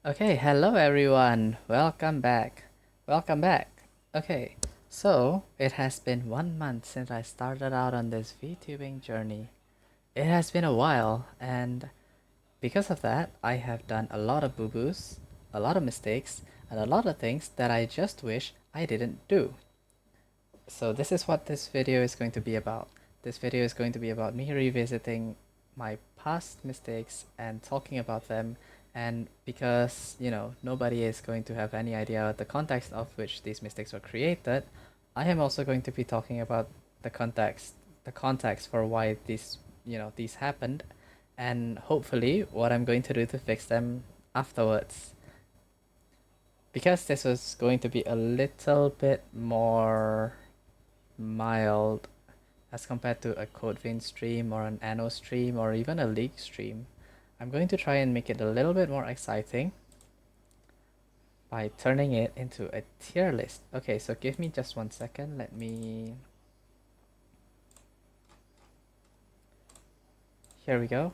Okay, hello everyone. Welcome back. Welcome back. Okay, so it has been 1 month since I started out on this VTubing journey. It has been a while, and because of that, I have done a lot of boo-boos, a lot of mistakes, and a lot of things that I just wish I didn't do. So this is what this video is going to be about. This video is going to be about me revisiting my past mistakes and talking about them. And because, nobody is going to have any idea the context of which these mistakes were created, I am also going to be talking about the context for why these happened, and hopefully what I'm going to do to fix them afterwards. Because this was going to be a little bit more mild as compared to a Code Vein stream or an Anno stream or even a League stream. I'm going to try and make it a little bit more exciting by turning it into a tier list. Okay, so give me just 1 second. Let me... Here we go.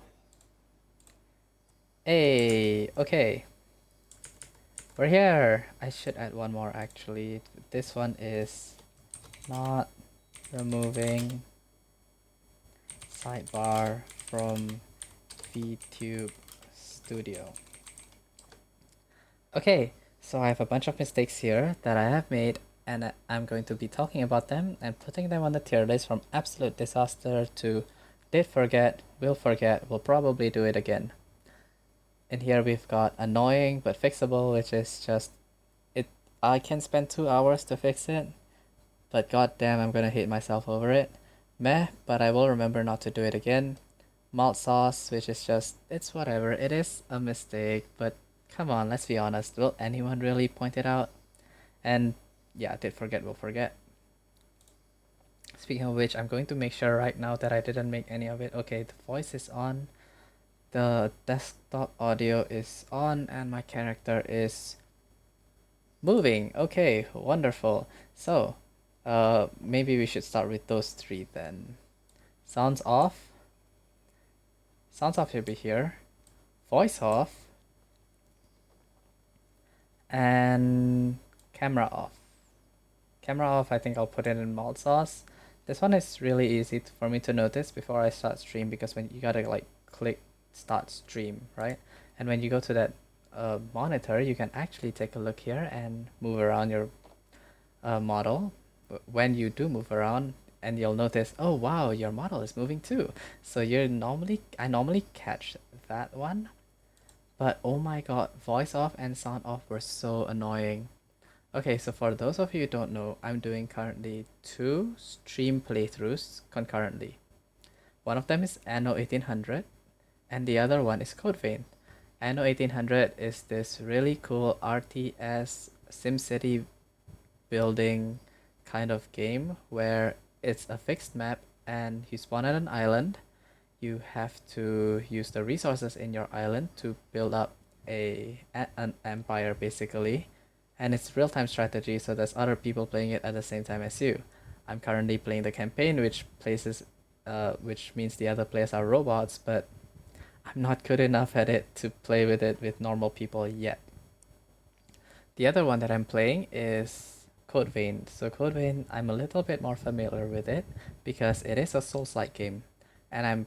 Hey, okay. We're here. I should add one more actually. This one is not removing sidebar from VTube Studio. Okay, so I have a bunch of mistakes here that I have made, and I'm going to be talking about them and putting them on the tier list from absolute disaster to did forget, will probably do it again. And here we've got annoying but fixable, which is just it. I can spend 2 hours to fix it, but goddamn, I'm gonna hate myself over it. Meh, but I will remember not to do it again. Malt sauce, which is just, it's whatever. It is a mistake, but come on, let's be honest. Will anyone really point it out? And yeah, did forget, will forget. Speaking of which, I'm going to make sure right now that I didn't make any of it. Okay, the voice is on, the desktop audio is on, and my character is moving. Okay, wonderful. So, maybe we should start with those three then. Sounds off. Sounds off should be here. Voice off. And camera off. Camera off, I think I'll put it in malt sauce. This one is really easy for me to notice before I start stream, because when you gotta like click start stream, right? And when you go to that monitor, you can actually take a look here and move around your model. When you do move around, and you'll notice, oh wow, your model is moving too. So I normally catch that one, but oh my god, voice off and sound off were so annoying. Okay, so for those of you who don't know, I'm doing currently 2 stream playthroughs concurrently. One of them is Anno 1800, and the other one is Code Vein. Anno 1800 is this really cool RTS SimCity building kind of game where it's a fixed map and you spawn at an island. You have to use the resources in your island to build up an empire basically, and it's real-time strategy, so there's other people playing it at the same time as you. I'm currently playing the campaign, which means the other players are robots, but I'm not good enough at it to play with it with normal people yet. The other one that I'm playing is Code Vein. So Code Vein, I'm a little bit more familiar with it because it is a Souls-like game, and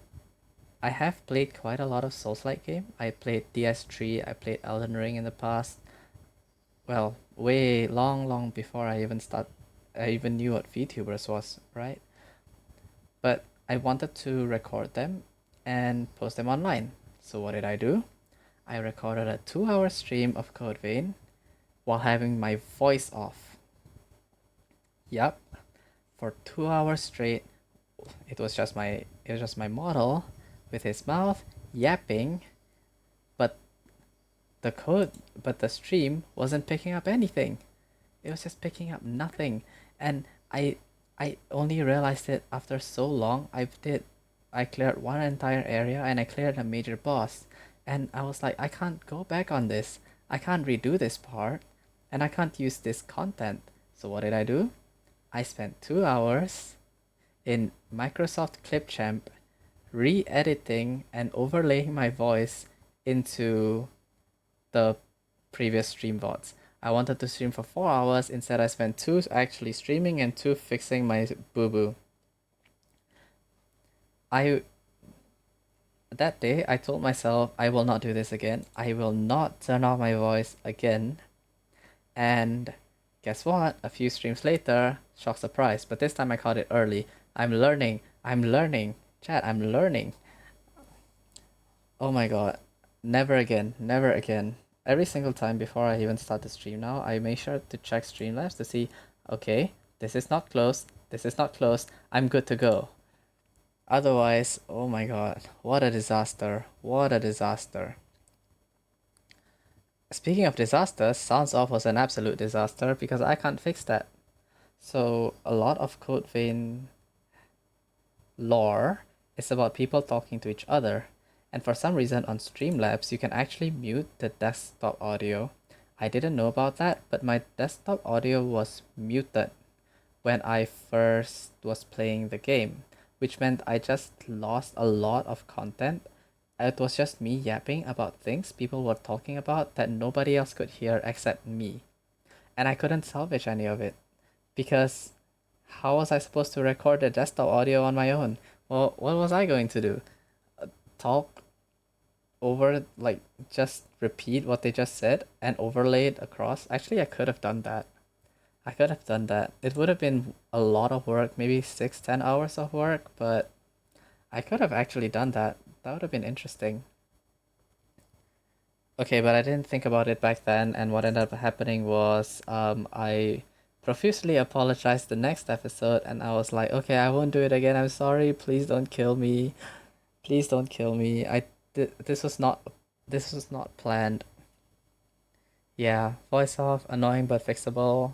I have played quite a lot of Souls-like game. I played DS3, I played Elden Ring in the past. Well, way long before I even knew what VTubers was, right? But I wanted to record them and post them online. So what did I do? I recorded a 2-hour stream of Code Vein while having my voice off. Yup, for 2 hours straight. It was just my model with his mouth yapping, but the stream wasn't picking up anything. It was just picking up nothing, and I only realized it after so long. I cleared one entire area and I cleared a major boss, and I was like, I can't go back on this. I can't redo this part, and I can't use this content. So what did I do? I spent 2 hours in Microsoft Clipchamp re-editing and overlaying my voice into the previous stream VODs. I wanted to stream for 4 hours, instead I spent 2 actually streaming and 2 fixing my boo-boo. That day, I told myself I will not do this again. I will not turn off my voice again. And guess what? A few streams later, shock surprise. But this time I caught it early. I'm learning. I'm learning. Chat, I'm learning. Oh my god. Never again. Never again. Every single time before I even start the stream now, I make sure to check Streamlabs to see, okay, this is not closed. This is not closed. I'm good to go. Otherwise, oh my god, what a disaster. What a disaster. Speaking of disasters, Sounds Off was an absolute disaster because I can't fix that. So a lot of Code Vein lore is about people talking to each other. And for some reason on Streamlabs, you can actually mute the desktop audio. I didn't know about that, but my desktop audio was muted when I first was playing the game, which meant I just lost a lot of content. It was just me yapping about things people were talking about that nobody else could hear except me. And I couldn't salvage any of it because how was I supposed to record the desktop audio on my own? Well, what was I going to do? Talk over, like, just repeat what they just said and overlay it across? Actually, I could have done that. I could have done that. It would have been a lot of work, maybe 6-10 hours of work, but I could have actually done that. That would have been interesting. Okay, but I didn't think about it back then, and what ended up happening was I profusely apologized the next episode, and I was like, okay, I won't do it again. I'm sorry. Please don't kill me. Please don't kill me. This was not planned. Yeah, voice off, annoying but fixable.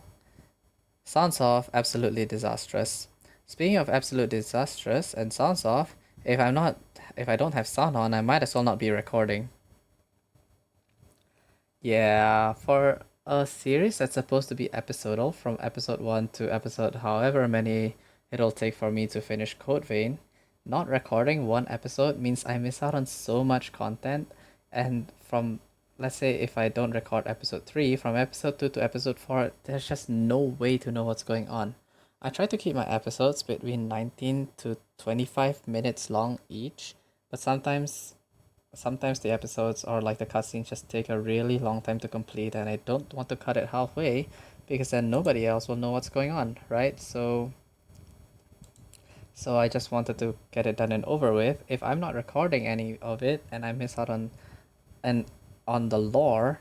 Sounds off, absolutely disastrous. Speaking of absolute disastrous and sounds off, if I don't have sound on, I might as well not be recording. Yeah, for a series that's supposed to be episodal from episode 1 to episode however many it'll take for me to finish Code Vein, not recording one episode means I miss out on so much content. And from, let's say, if I don't record episode 3, from episode 2 to episode 4, there's just no way to know what's going on. I try to keep my episodes between 19 to 25 minutes long each, but sometimes the episodes or like the cutscenes just take a really long time to complete, and I don't want to cut it halfway because then nobody else will know what's going on, right? So I just wanted to get it done and over with. If I'm not recording any of it and I miss out on the lore,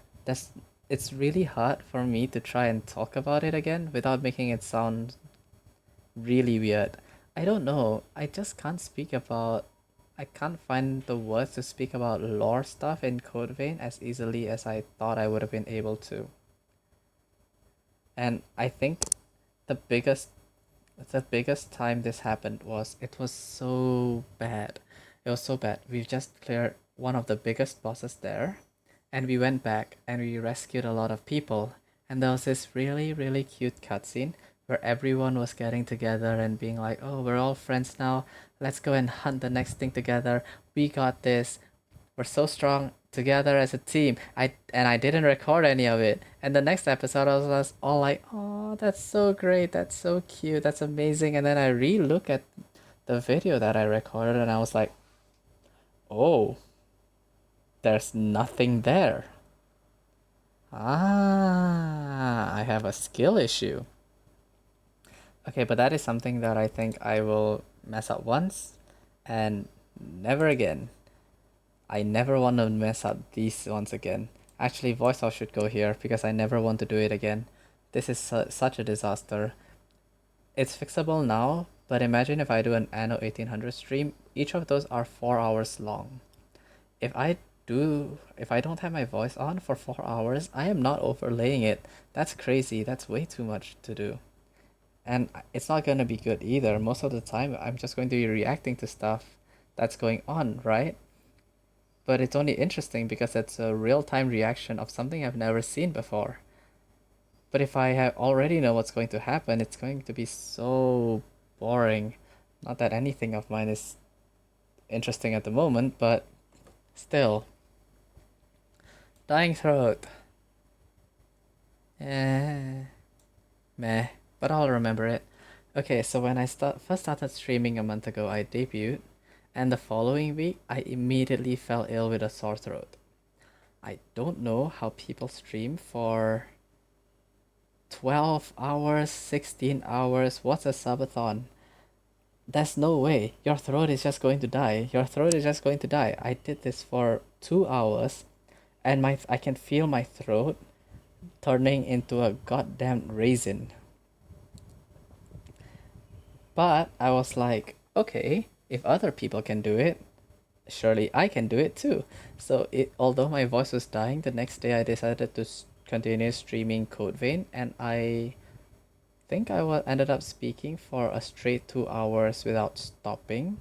it's really hard for me to try and talk about it again without making it sound really weird. I don't know. I just can't I can't find the words to speak about lore stuff in Code Vein as easily as I thought I would have been able to. And I think the biggest time this happened was it was so bad. It was so bad. We've just cleared one of the biggest bosses there, and we went back and we rescued a lot of people. And there was this really, really cute cutscene where everyone was getting together and being like, oh, we're all friends now. Let's go and hunt the next thing together. We got this. We're so strong together as a team. I didn't record any of it. And the next episode I was all like, oh, that's so great. That's so cute. That's amazing. And then I re-look at the video that I recorded and I was like, oh, there's nothing there. Ah, I have a skill issue. Okay, but that is something that I think I will mess up once and never again. I never want to mess up these ones again. Actually, voice off should go here because I never want to do it again. This is such a disaster. It's fixable now, but imagine if I do an Anno 1800 stream, each of those are 4 hours long. If I don't have my voice on for 4 hours, I am not overlaying it. That's crazy. That's way too much to do. And it's not going to be good either. Most of the time, I'm just going to be reacting to stuff that's going on, right? But it's only interesting because it's a real-time reaction of something I've never seen before. But if I already know what's going to happen, it's going to be so boring. Not that anything of mine is interesting at the moment, but still. Dying throat. Eh, meh, but I'll remember it. Okay, so when I first started streaming a month ago, I debuted, and the following week, I immediately fell ill with a sore throat. I don't know how people stream for 12 hours, 16 hours. What's a subathon? There's no way. Your throat is just going to die. Your throat is just going to die. I did this for 2 hours, and I can feel my throat turning into a goddamn raisin. But I was like, okay, if other people can do it, surely I can do it too. So although my voice was dying, the next day I decided to continue streaming Code Vein, and I think ended up speaking for a straight 2 hours without stopping.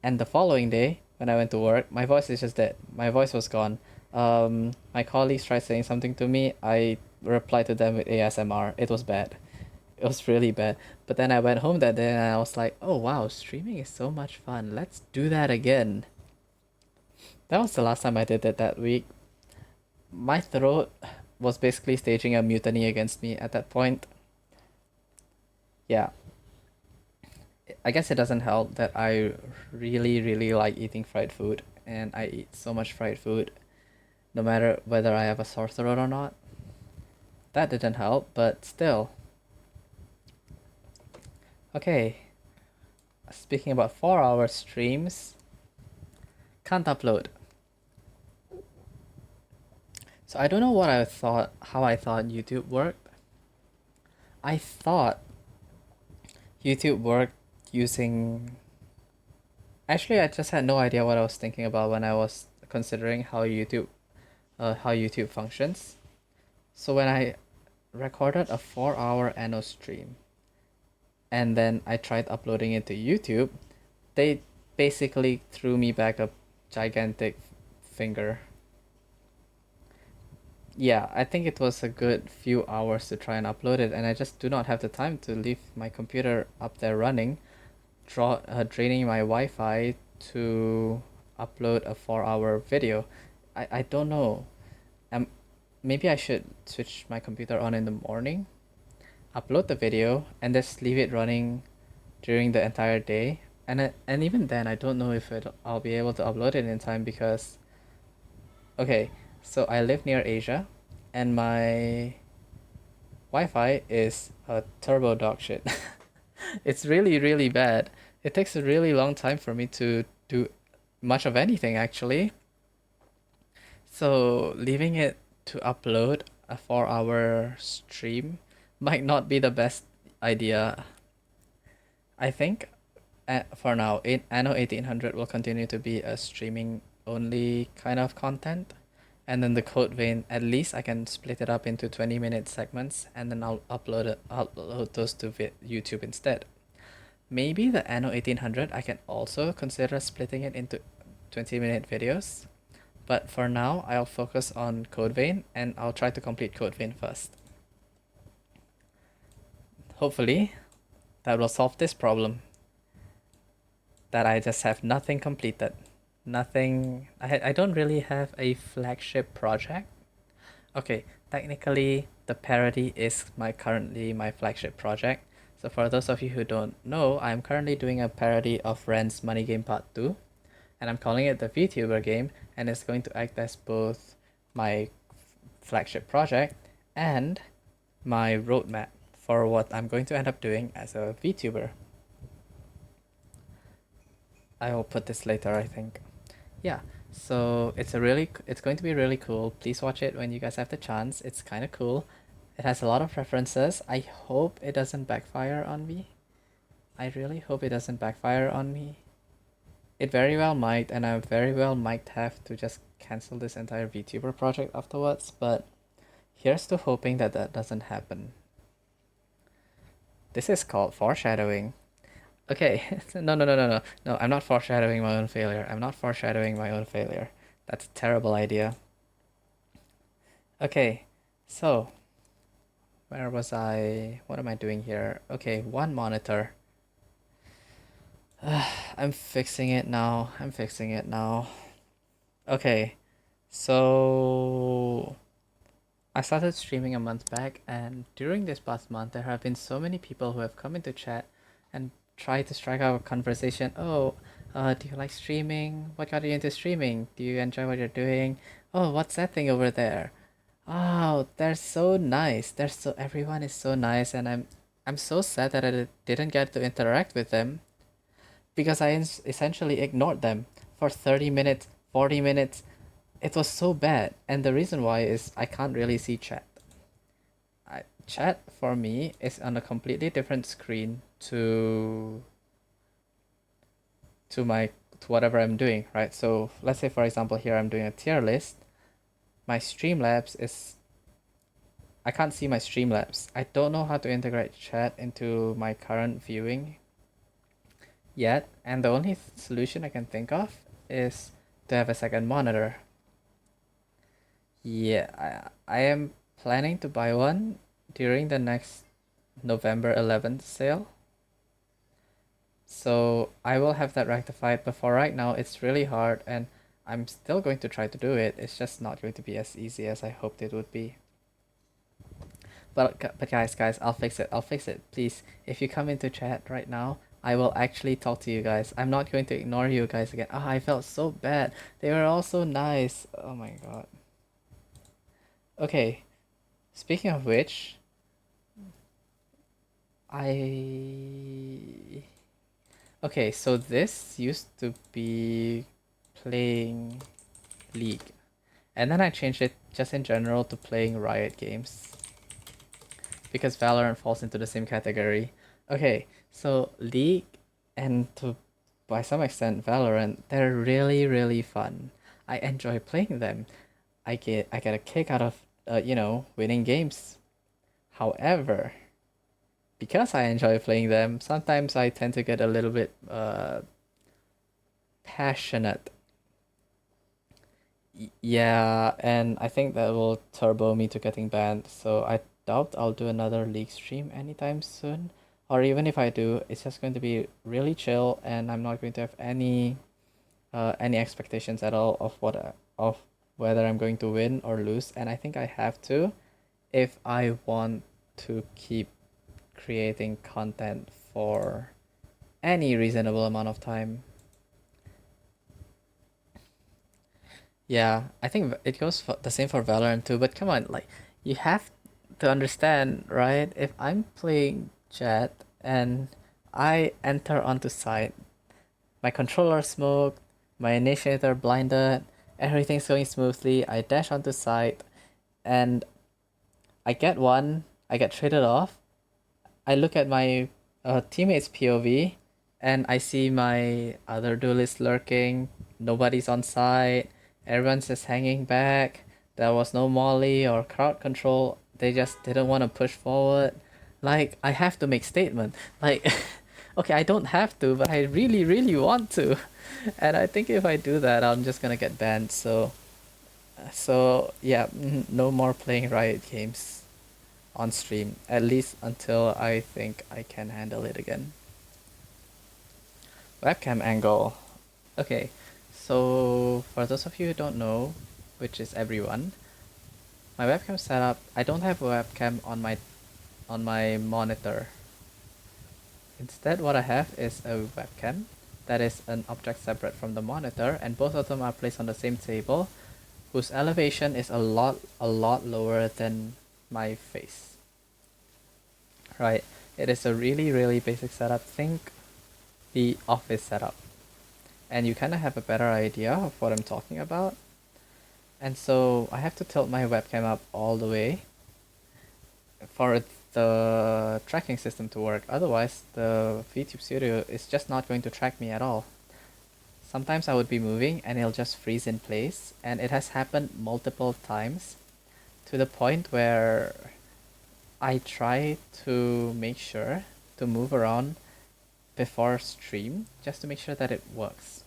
And the following day, when I went to work, my voice is just dead. My voice was gone. My colleagues tried saying something to me. I replied to them with ASMR. It was bad. It was really bad. But then I went home that day and I was like, oh wow, streaming is so much fun. Let's do that again. That was the last time I did it that week. My throat was basically staging a mutiny against me at that point. Yeah. I guess it doesn't help that I really, really like eating fried food, and I eat so much fried food, no matter whether I have a sore throat or not. That didn't help, but still. Okay, speaking about 4 hour streams, can't upload. So I don't know how I thought YouTube worked. I thought YouTube worked using. Actually, I just had no idea what I was thinking about when I was considering how YouTube functions. So when I recorded a 4 hour Anno stream and then I tried uploading it to YouTube, they basically threw me back a gigantic finger. Yeah, I think it was a good few hours to try and upload it, and I just do not have the time to leave my computer up there running, draining my Wi-Fi to upload a 4 hour video. I don't know. Maybe I should switch my computer on in the morning, upload the video, and just leave it running during the entire day. And even then, I don't know if I'll be able to upload it in time because, okay, so I live near Asia, and my Wi-Fi is a turbo dog shit. It's really, really bad. It takes a really long time for me to do much of anything actually. So leaving it to upload a 4 hour stream might not be the best idea. I think for now, Anno 1800 will continue to be a streaming only kind of content. And then the Code Vein, at least I can split it up into 20-minute segments and then I'll upload those to YouTube instead. Maybe the Anno 1800 I can also consider splitting it into 20-minute videos. But for now, I'll focus on Code Vein and I'll try to complete Code Vein first. Hopefully, that will solve this problem. That I just have nothing completed. Nothing. I don't really have a flagship project. Okay, technically, the parody is currently my flagship project. So for those of you who don't know, I'm currently doing a parody of Ren's Money Game Part 2. And I'm calling it the VTuber game, and it's going to act as both my flagship project and my roadmap for what I'm going to end up doing as a VTuber. I will put this later, I think. Yeah, so it's going to be really cool. Please watch it when you guys have the chance. It's kind of cool. It has a lot of references. I hope it doesn't backfire on me. I really hope it doesn't backfire on me. It very well might, and I very well might have to just cancel this entire VTuber project afterwards, but here's to hoping that that doesn't happen. This is called foreshadowing. Okay, no, I'm not foreshadowing my own failure. I'm not foreshadowing my own failure. That's a terrible idea. Okay, so, where was I? What am I doing here? Okay, one monitor. I'm fixing it now. Okay, so I started streaming a month back, and during this past month, there have been so many people who have come into chat and tried to strike out a conversation. Oh, do you like streaming? What got you into streaming? Do you enjoy what you're doing? Oh, what's that thing over there? Oh, they're so nice. Everyone is so nice, and I'm so sad that I didn't get to interact with them because essentially ignored them for 30 minutes, 40 minutes. It was so bad, and the reason why is I can't really see chat. Chat for me is on a completely different screen to my to whatever I'm doing, right? So let's say for example here I'm doing a tier list. My Streamlabs is I can't see my Streamlabs. I don't know how to integrate chat into my current viewing yet, and the only solution I can think of is to have a second monitor. Yeah, I am planning to buy one during the next November 11th sale. So I will have that rectified, but for right now it's really hard and I'm still going to try to do it. It's just not going to be as easy as I hoped it would be. But guys, I'll fix it. I'll fix it. Please, if you come into chat right now, I will actually talk to you guys. I'm not going to ignore you guys again. Ah, I felt so bad. They were all so nice. Oh my god. Okay, speaking of which, I... Okay, so this used to be playing League. And then I changed it just in general to playing Riot games. Because Valorant falls into the same category. Okay, so League and to by some extent Valorant, they're really, really fun. I enjoy playing them. I get a kick out of winning games. However, because I enjoy playing them, sometimes I tend to get a little bit passionate. Yeah, and I think that will turbo me to getting banned, so I doubt I'll do another League stream anytime soon. Or even if I do, it's just going to be really chill, and I'm not going to have any expectations at all of whether I'm going to win or lose. And I think I have to if I want to keep creating content for any reasonable amount of time. Yeah, I think it goes for the same for Valorant too, but come on, like you have to understand, right? If I'm playing Jet and I enter onto site, my controller smoked, my initiator blinded, everything's going smoothly, I dash onto site, and I get traded off. I look at my teammate's POV, and I see my other duelist lurking. Nobody's on site. Everyone's just hanging back. There was no molly or crowd control. They just didn't want to push forward. Like I have to make statement. Like, okay, I don't have to, but I really, really want to. And I think if I do that, I'm just gonna get banned. So yeah, no more playing Riot games on stream, at least until I think I can handle it again. Webcam angle. Okay, so for those of you who don't know, which is everyone, my webcam setup, I don't have a webcam on my monitor. Instead, what I have is a webcam that is an object separate from the monitor, and both of them are placed on the same table, whose elevation is a lot lower than my face. Right, it is a really, really basic setup. Think the office setup, and you kind of have a better idea of what I'm talking about. And so I have to tilt my webcam up all the way for the tracking system to work. Otherwise, the VTube Studio is just not going to track me at all. Sometimes I would be moving and it'll just freeze in place, and it has happened multiple times to the point where I try to make sure to move around before stream just to make sure that it works.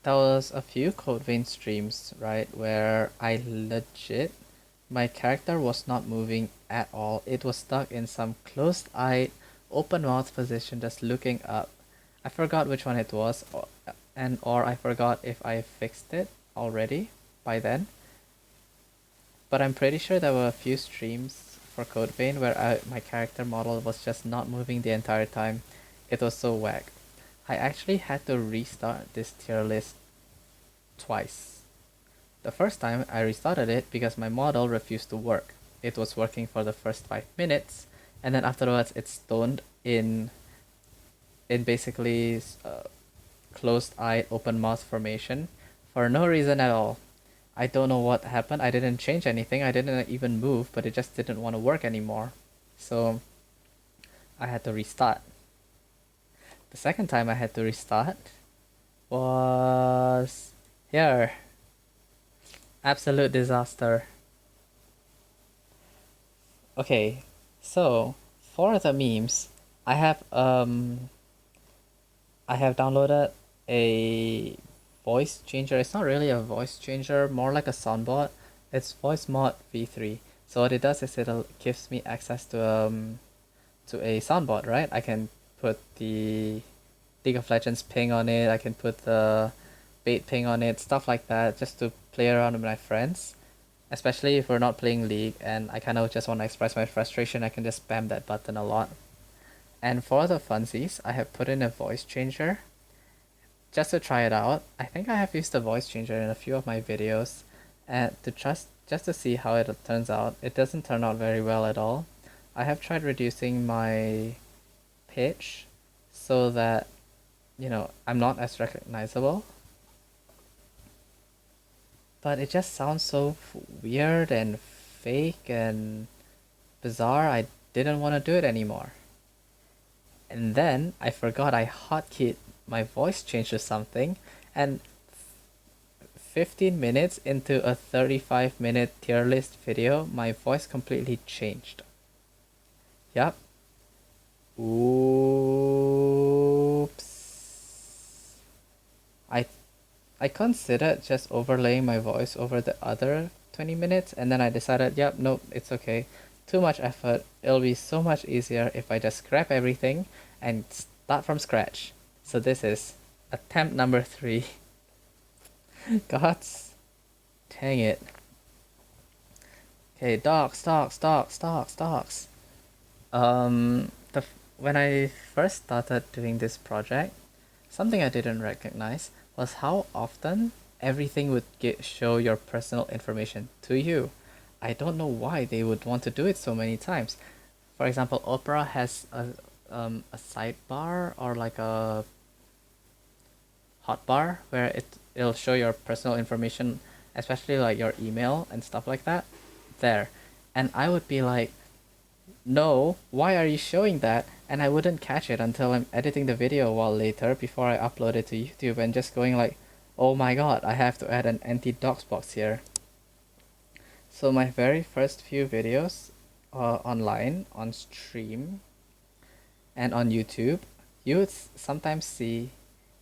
There was a few Code Vein streams, right, where I legit, my character was not moving at all. It was stuck in some closed-eyed, open-mouth position just looking up. I forgot which one it was, or I forgot if I fixed it already by then. but I'm pretty sure there were a few streams for Code Vein where my character model was just not moving the entire time. It was so whack. I actually had to restart this tier list twice. The first time I restarted it because my model refused to work. It was working for the first 5 minutes, and then afterwards it stoned in basically closed-eyed open mouth formation for no reason at all. I don't know what happened. I didn't change anything. I didn't even move, but it just didn't want to work anymore. So I had to restart. The second time I had to restart was here. Absolute disaster. Okay, so for the memes, I have downloaded a voice changer. It's not really a voice changer, more like a soundboard. It's voice mod v3. So what it does is it gives me access to a soundboard, right? I can put the League of Legends ping on it. I can put the bait ping on it, stuff like that, just to play around with my friends. Especially if we're not playing League and I kind of just want to express my frustration, I can just spam that button a lot. And for the funsies, I have put in a voice changer just to try it out. I think I have used the voice changer in a few of my videos and just to see how it turns out. It doesn't turn out very well at all. I have tried reducing my pitch so that, you know, I'm not as recognizable. But it just sounds so weird and fake and bizarre. I didn't want to do it anymore. And then I forgot I hotkeyed my voice change to something, and 15 minutes into a 35-minute tier list video, my voice completely changed. Yup. Oops. I considered just overlaying my voice over the other 20 minutes, and then I decided, yep, nope, it's okay. Too much effort. It'll be so much easier if I just scrap everything and start from scratch. So this is attempt number 3. Gods. Dang it. Okay, docs. When I first started doing this project, something I didn't recognize was how often everything would show your personal information to you. I don't know why they would want to do it so many times. For example, Opera has a sidebar or like a hotbar where it'll show your personal information, especially like your email and stuff like that, there. And I would be like, no, why are you showing that? And I wouldn't catch it until I'm editing the video a while later before I upload it to YouTube and just going like, oh my god, I have to add an anti-docs box here. So my very first few videos online, on stream, and on YouTube, you would sometimes see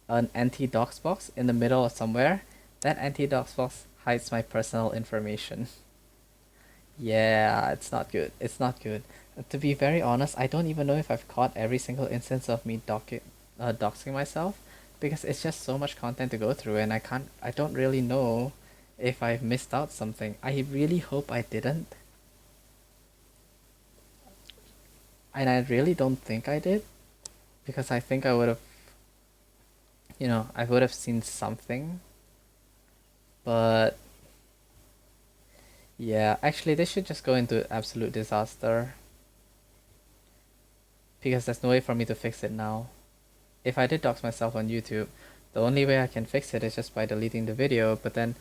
an anti-docs box in the middle or somewhere. That anti-docs box hides my personal information. Yeah, it's not good. It's not good. To be very honest, I don't even know if I've caught every single instance of me doxing myself, because it's just so much content to go through, and I don't really know if I've missed out something. I really hope I didn't. And I really don't think I did, because I think I would have, you know, I would have seen something. But yeah, actually this should just go into absolute disaster, because there's no way for me to fix it now. If I did dox myself on YouTube, the only way I can fix it is just by deleting the video. But then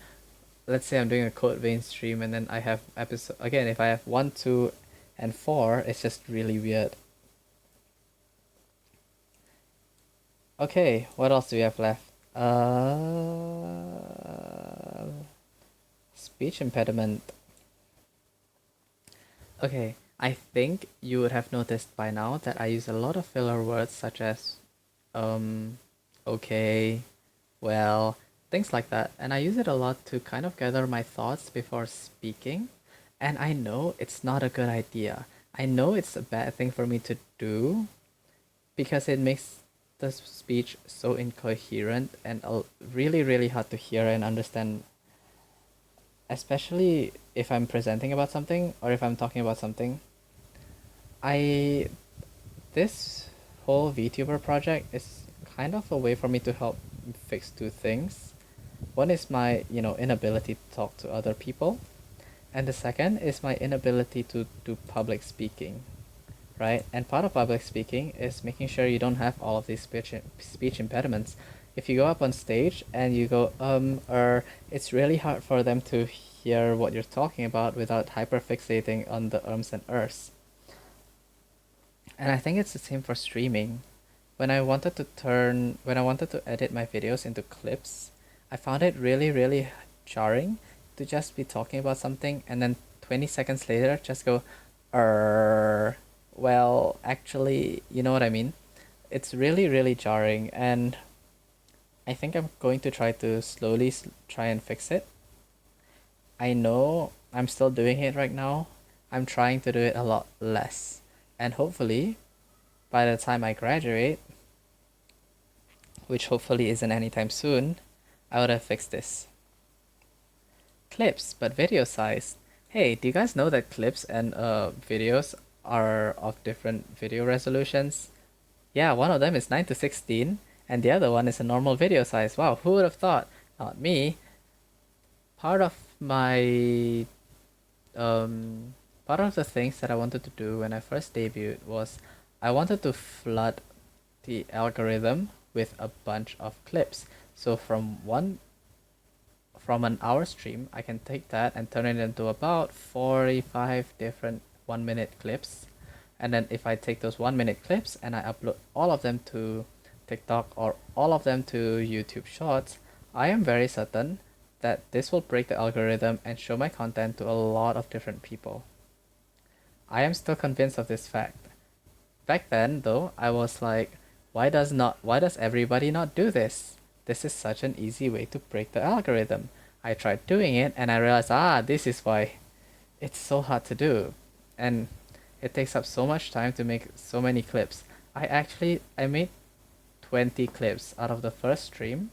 let's say I'm doing a Code Vein stream and then I have episode again, if I have 1, 2, and 4, it's just really weird. Okay, what else do we have left? Speech impediment. Okay, I think you would have noticed by now that I use a lot of filler words such as okay, well, things like that. And I use it a lot to kind of gather my thoughts before speaking. And I know it's not a good idea. I know it's a bad thing for me to do because it makes the speech so incoherent and really, really hard to hear and understand especially if I'm presenting about something or if I'm talking about something. I This whole VTuber project is kind of a way for me to help fix two things. One is my, inability to talk to other people, and the second is my inability to do public speaking, right? And part of public speaking is making sure you don't have all of these speech impediments. If you go up on stage and you go, it's really hard for them to hear what you're talking about without hyperfixating on the ums and ers. And I think it's the same for streaming. When I wanted to edit my videos into clips, I found it really, really jarring to just be talking about something and then 20 seconds later just go, well, actually, you know what I mean? It's really, really jarring, and I think I'm going to try to slowly try and fix it. I know I'm still doing it right now. I'm trying to do it a lot less. And hopefully, by the time I graduate, which hopefully isn't anytime soon, I would have fixed this. Clips, but video size. Hey, do you guys know that clips and videos are of different video resolutions? Yeah, one of them is 9:16, and the other one is a normal video size. Wow, who would have thought? Not me. Part of my part of the things that I wanted to do when I first debuted was I wanted to flood the algorithm with a bunch of clips. So from an hour stream, I can take that and turn it into about 45 different 1-minute clips. And then if I take those 1-minute clips and I upload all of them to TikTok or all of them to YouTube Shorts, I am very certain that this will break the algorithm and show my content to a lot of different people. I am still convinced of this fact. Back then, though, I was like, why does everybody not do this? This is such an easy way to break the algorithm. I tried doing it and I realized, this is why it's so hard to do. And it takes up so much time to make so many clips. I made 20 clips out of the first stream,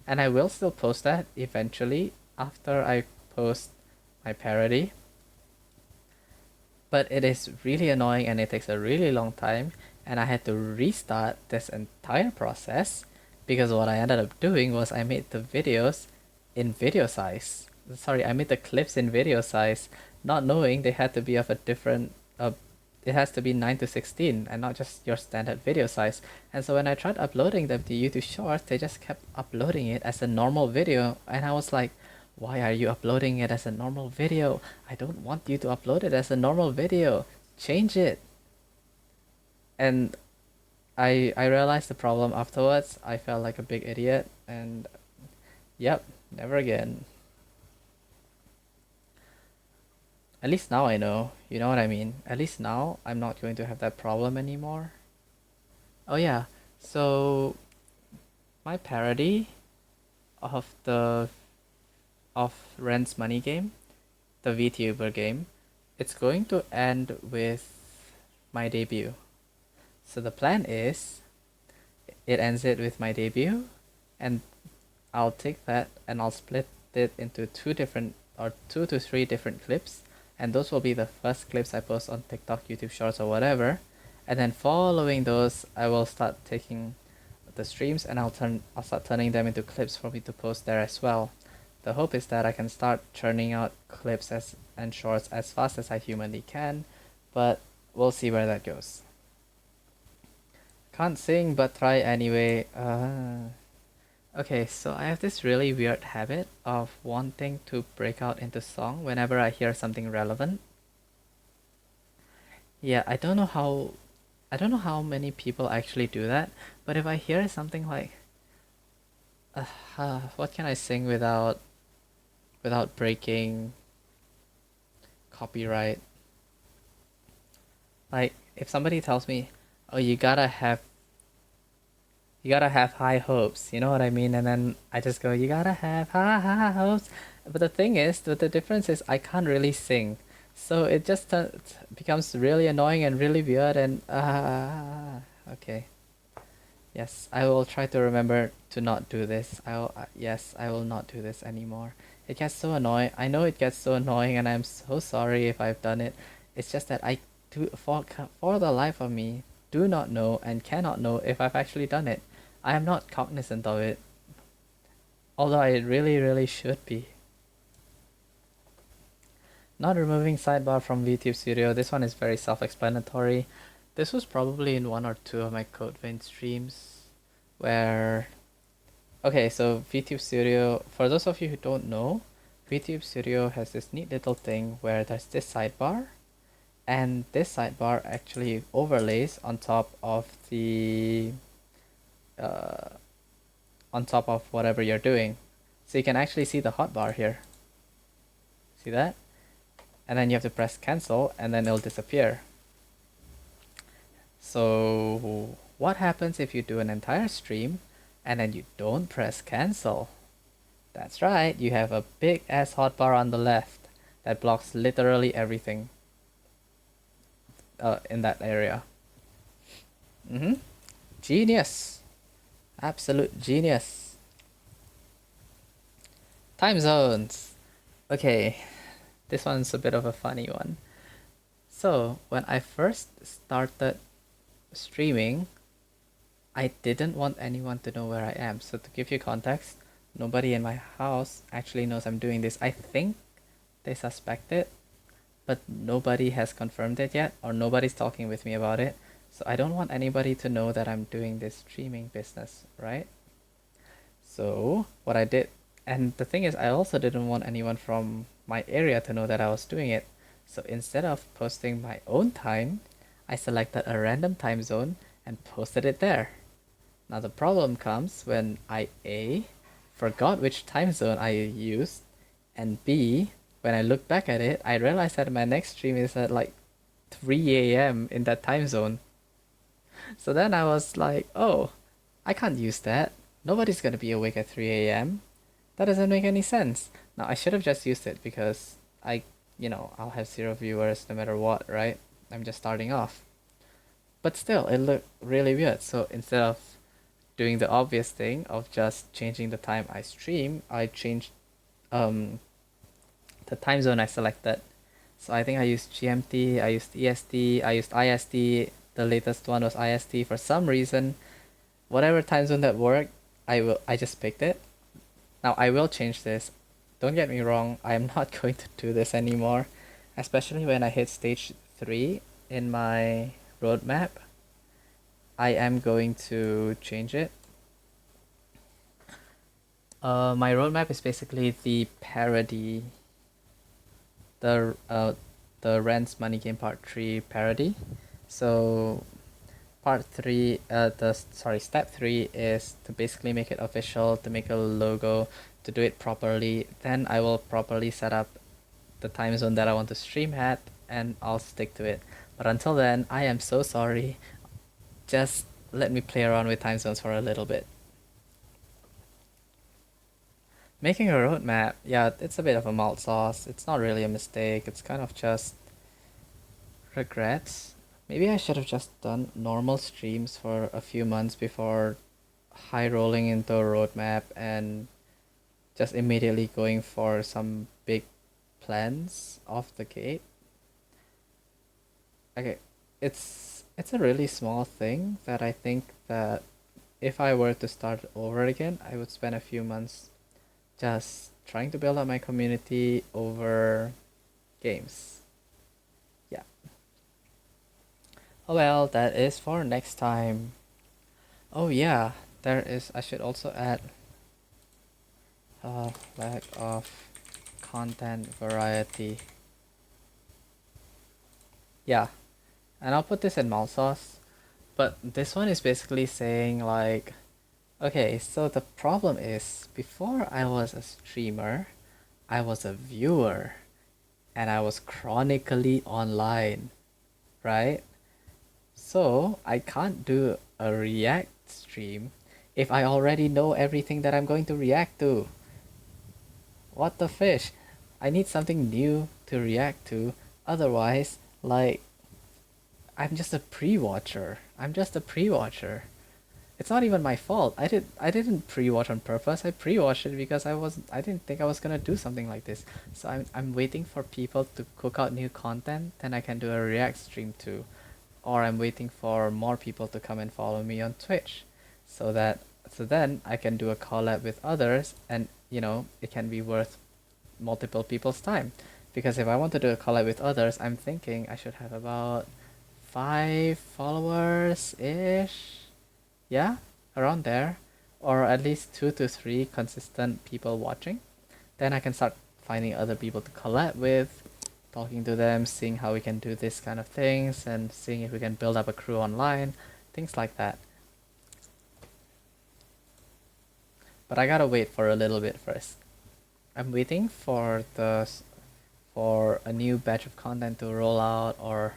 and I will still post that eventually after I post my parody. But it is really annoying and it takes a really long time, and I had to restart this entire process because what I ended up doing was I made the videos in video size. Sorry, I made the clips in video size, not knowing they had to be of a different it has to be 9:16 and not just your standard video size. And so when I tried uploading them to YouTube Shorts, they just kept uploading it as a normal video, and I was like, why are you uploading it as a normal video? I don't want you to upload it as a normal video. Change it. And I realized the problem afterwards. I felt like a big idiot, and yep, never again. At least now I know, you know what I mean? At least now I'm not going to have that problem anymore. Oh yeah, so my parody of Ren's Money game, the VTuber game, it's going to end with my debut. So the plan is, it ends it with my debut, and I'll take that and I'll split it into 2 to 3 different clips, and those will be the first clips I post on TikTok, YouTube Shorts, or whatever. And then following those, I will start taking the streams and I'll start turning them into clips for me to post there as well. The hope is that I can start churning out clips and shorts as fast as I humanly can, but we'll see where that goes. Can't sing, but try anyway. Okay, so I have this really weird habit of wanting to break out into song whenever I hear something relevant. Yeah, I don't know how many people actually do that, but if I hear something like, what can I sing without breaking copyright? Like, if somebody tells me, oh, you gotta have high hopes, you know what I mean? And then I just go, you gotta have high hopes. But the difference is I can't really sing. So it just becomes really annoying and really weird and okay. Yes, I will try to remember to not do this. Yes, I will not do this anymore. It gets so annoying. I know it gets so annoying, and I'm so sorry if I've done it. It's just that I do, for the life of me, do not know and cannot know if I've actually done it. I am not cognizant of it, although I really, really should be. Not removing sidebar from VTube Studio. This one is very self-explanatory. This was probably in one or two of my Codevein streams where... Okay, so VTube Studio, for those of you who don't know, VTube Studio has this neat little thing where there's this sidebar, and this sidebar actually overlays on top of the on top of whatever you're doing. So you can actually see the hotbar here. See that? And then you have to press cancel and then it'll disappear. So what happens if you do an entire stream and then you don't press cancel? That's right, you have a big ass hotbar on the left that blocks literally everything in that area. Genius. Absolute genius. Time zones. Okay, this one's a bit of a funny one. So when I first started streaming, I didn't want anyone to know where I am. So to give you context, nobody in my house actually knows I'm doing this. I think they suspect it, but nobody has confirmed it yet, or nobody's talking with me about it. So I don't want anybody to know that I'm doing this streaming business, right? So what I did, and the thing is, I also didn't want anyone from my area to know that I was doing it. So instead of posting my own time, I selected a random time zone and posted it there. Now the problem comes when I A, forgot which time zone I used, and B, when I look back at it, I realized that my next stream is at like 3 a.m. in that time zone. So then I was like, oh, I can't use that. Nobody's gonna be awake at 3 a.m. That doesn't make any sense. Now I should have just used it because I'll have 0 viewers no matter what, right? I'm just starting off. But still, it looked really weird. So instead of doing the obvious thing of just changing the time I stream, I changed the time zone I selected. So I think I used GMT, I used EST, I used IST. The latest one was IST. For some reason, whatever time zone that worked, I just picked it. Now I will change this. Don't get me wrong, I am not going to do this anymore, especially when I hit stage 3 in my roadmap. I am going to change it. My roadmap is basically the parody, the Rents Money Game Part 3 parody. So part 3, step 3 is to basically make it official, to make a logo, to do it properly. Then I will properly set up the time zone that I want to stream at, and I'll stick to it. But until then, I am so sorry. Just let me play around with time zones for a little bit. Making a roadmap, yeah, it's a bit of a malt sauce. It's not really a mistake. It's kind of just regrets. Maybe I should have just done normal streams for a few months before high rolling into a roadmap and just immediately going for some big plans off the gate. Okay, it's a really small thing that I think that if I were to start over again, I would spend a few months just trying to build up my community over games. Yeah. Oh well, that is for next time. Oh yeah, I should also add lack of content variety. Yeah, and I'll put this in malt sauce, but this one is basically saying like, okay, so the problem is, before I was a streamer, I was a viewer, and I was chronically online, right? So I can't do a react stream if I already know everything that I'm going to react to. What the fish? I need something new to react to, otherwise, like, I'm just a pre-watcher. it's not even my fault. I didn't pre-watch on purpose. I pre-watched it because I didn't think I was gonna do something like this. So I'm waiting for people to cook out new content, then I can do a React stream too. Or I'm waiting for more people to come and follow me on Twitch, so that so then I can do a collab with others, and it can be worth multiple people's time. Because if I want to do a collab with others, I'm thinking I should have about 5 followers-ish. Yeah, around there. Or at least 2 to 3 consistent people watching. Then I can start finding other people to collab with, talking to them, seeing how we can do this kind of things, and seeing if we can build up a crew online, things like that. But I gotta wait for a little bit first. I'm waiting for a new batch of content to roll out, or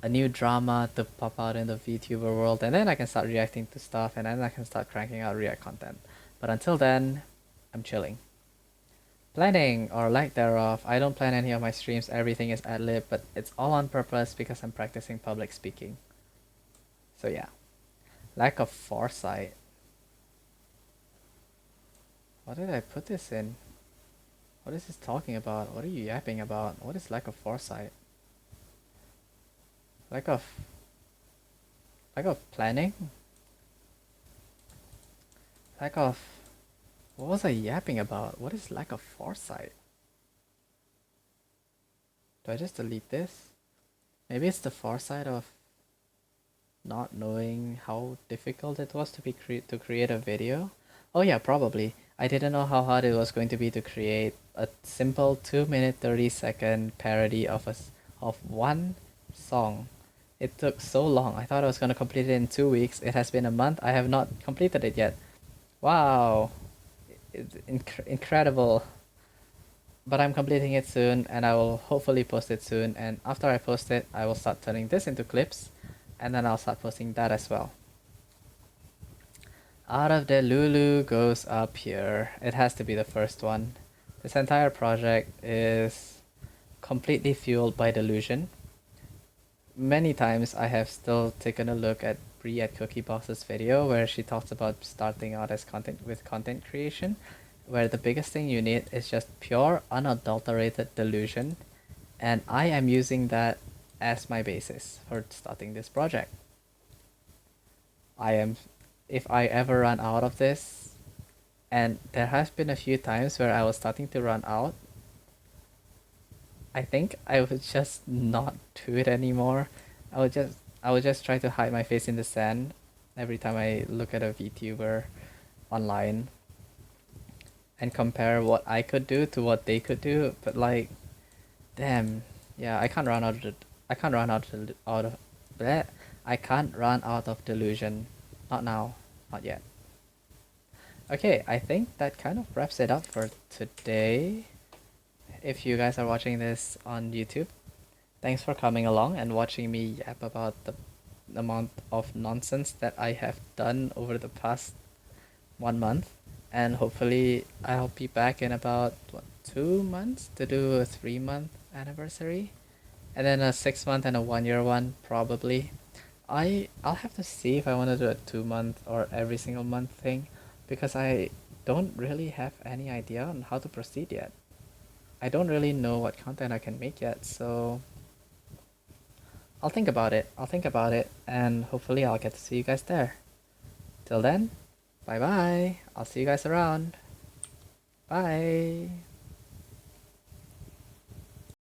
a new drama to pop out in the VTuber world, and then I can start reacting to stuff, and then I can start cranking out React content. But until then, I'm chilling. Planning, or lack thereof, I don't plan any of my streams, everything is ad-lib, but it's all on purpose because I'm practicing public speaking. So yeah. Lack of foresight. What did I put this in? What is this talking about? What are you yapping about? What is lack of foresight? Lack of planning? Lack of... What was I yapping about? What is lack of foresight? Do I just delete this? Maybe it's the foresight of not knowing how difficult it was to create a video? Oh yeah, probably. I didn't know how hard it was going to be to create a simple 2-minute 30-second parody of one song. It took so long. I thought I was going to complete it in 2 weeks. It has been a month. I have not completed it yet. Wow. It's incredible. But I'm completing it soon, and I will hopefully post it soon. And after I post it, I will start turning this into clips, and then I'll start posting that as well. Out of the Lulu goes up here. It has to be the first one. This entire project is completely fueled by delusion. Many times I have still taken a look at Brie at Cookie Boss's video where she talks about starting out as content creation, where the biggest thing you need is just pure unadulterated delusion, and I am using that as my basis for starting this project. If I ever run out of this, and there has been a few times where I was starting to run out, I think I would just not do it anymore. I would just try to hide my face in the sand every time I look at a VTuber online and compare what I could do to what they could do. But like, damn, yeah, I can't run out of delusion. Not now, not yet. Okay, I think that kind of wraps it up for today. If you guys are watching this on YouTube, thanks for coming along and watching me yap about the amount of nonsense that I have done over the past 1 month. And hopefully I'll be back in about 2 months to do a 3-month anniversary, and then a 6-month and a 1-year one probably. I'll have to see if I want to do a 2-month or every single month thing, because I don't really have any idea on how to proceed yet. I don't really know what content I can make yet, so I'll think about it, and hopefully I'll get to see you guys there. Till then, bye bye, I'll see you guys around. Bye.